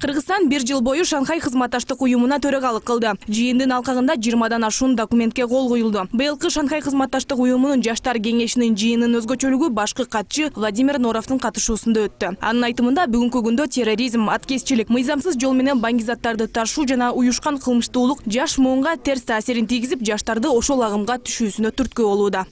Кыргызстан 1 жыл бою Шанхай кызматташтык уюмуна төрагалык кылды. Жыйындын алкагында 20дан ашуун документке кол коюлду. Быйылкы Шанхай кызматташтык уюмунун жаштар кеңешинин жыйынынын өзгөчөлүгү башкы катчы Владимир Норовдун катышуусунда өттү. Анын айтымында бүгүнкү күндө терроризм, аткезчилик, мыйзамсыз жол менен баңгизаттарды ташуу жана уюшкан кылмыштуулук жаш муунга терс таасирин тийгизип, жаштарды ошол агымга түшүүсүнө түрткү болууда.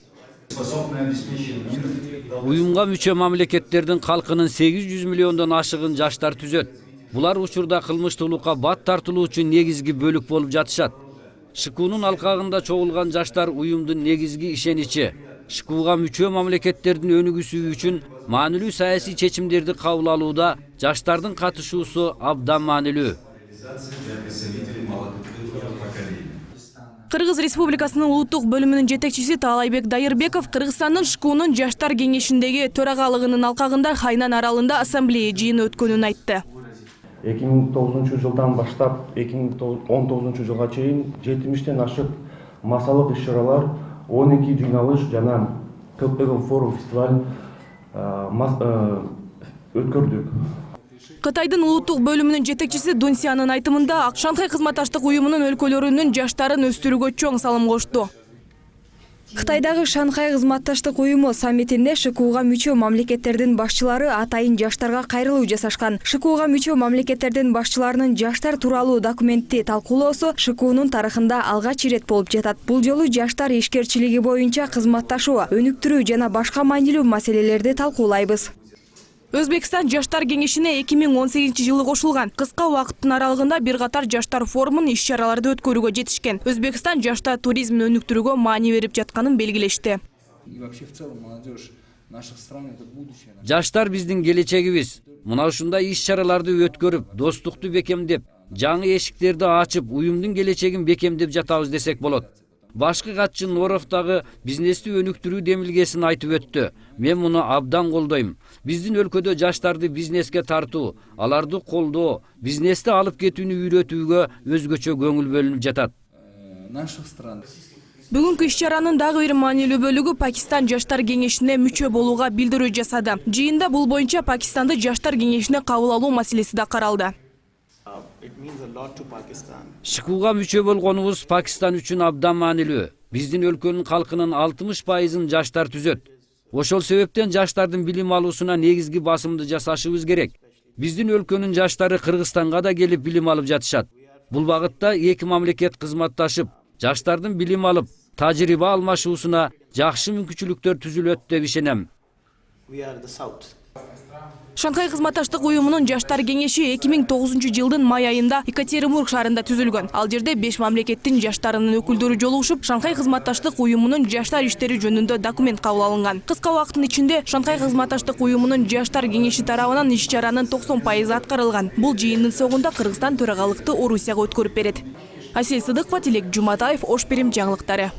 Уюмга мүчө мамлекеттердин калкынын 800 миллиондон ашыгын жаштар түзөт. Булар учурда кылмыштуулукка бат тартылуу үчүн негизги бөлүк болуп жатышат. ШКУнун алкагында чогулган жаштар уюмдун негизги ишеничи. ШКУга мүчө мамлекеттердин өнүгүүсү үчүн маанилүү саясий чечимдерди кабыл алууда жаштардын катышуусу абдан маанилүү. Кыргыз Республикасынын улуттук бөлүмүнүн жетекчиси Таалайбек Дайырбеков Кыргызстандын ШКУнун жаштар кеңешиндеги төрагалыгынын алкагында Хайнан аралында ассамблея жыйыны өткөнүн айтты. 2009 жылдан баштап 2019 жылга чейин 70тен ашык массалык иш-чаралар, 12 жыйналыш жана көптөгөн форум, фестиваль өткөрдүк. Кытайдын улуттук бөлүмүнүн жетекчиси Дунсянын айтымында Шанхай кызматташтык уюмунун өлкөлөрүнүн жаштарын өстүрүүгө чоң салым кошту. Кытайдагы Шанхай кызматташтык уюму саммитинде ШКУга мүчө мамлекеттердин башчылары атайын жаштарга кайрылуу жасашкан. ШКУга мүчө мамлекеттердин башчыларынын жаштар тууралуу документти талкуулоосу ШКУнун тарыхында алгач ирет болуп жатат. Бул жолу жаштар ишкерчилиги боюнча кызматташуу, өнүктүрүү жана башка маанилүү маселелерди талкуулайбыз. Өзбекстан жаштар кеңешине 2018 жылы кошулган. Кыска убакыттын аралыгында бир катар жаштар форумун, иш-чараларды өткөрүүгө жетишкен. Өзбекстан жаштар туризмин өнүктүрүүгө маани берип жатканын белгилешти. Жаштар биздин келечегибиз. Мына ушундай иш-чараларды өткөрүп, достукту бекемдеп, жаңы эшиктерди ачып, уюмдун келечегин бекемдеп жатабыз десек болот. Башкы катчы Норов дагы бизнести өнүктүрүү демилгесин айтып өттү. Мен муну абдан колдойм. Биздин өлкөдө жаштарды бизнеске тартуу, аларды колдоо, бизнести алып кетүүнү үйрөтүүгө өзгөчө көңүл бөлүнүп жатат. Бүгүнкү иш-чаранын дагы бир маанилүү бөлүгү Пакистан жаштар кеңешине мүчө болууга билдирүү жасады. Жыйында бул боюнча Пакистанды жаштар кеңешине кабыл алуу маселеси да каралды. ШКУга мүчө болгонубуз Пакистан үчүн абдан маанилүү. Биздин өлкөнүн калкынын 60%-ын жаштар түзөт. Ошол себептен жаштардын билим алуусуна негизги басымды жасашыбыз керек. Биздин өлкөнүн жаштары Кыргызстанга да келип билим алып жатышат. Бул багытта эки мамлекет кызматташып, жаштардын билим алып, тажрыйба алмашуусуна жакшы мүмкүнчүлүктөр түзүлөт деп ишенем. Шанхай кызматташтык уюмунун жаштар кеңеши 2009 жылдын май айында Екатеринбург шаарында түзүлгөн. Ал жерде 5 мамлекеттин жаштарынын өкүлдөрү жолугушуп, Шанхай кызматташтык уюмунун жаштар иштери жөнүндө документ кабыл алынган. Кыска убакыттын ичинде Шанхай кызматташтык уюмунун жаштар кеңеши тарабынан иш-чаранын 90% аткарылган. Бул жыйындын соңунда Кыргызстан төрагалыкты Орусияга өткөрүп берет. Асель Сыдыкова, Тилек Жуматаев, Ош Перим жаңылыктары.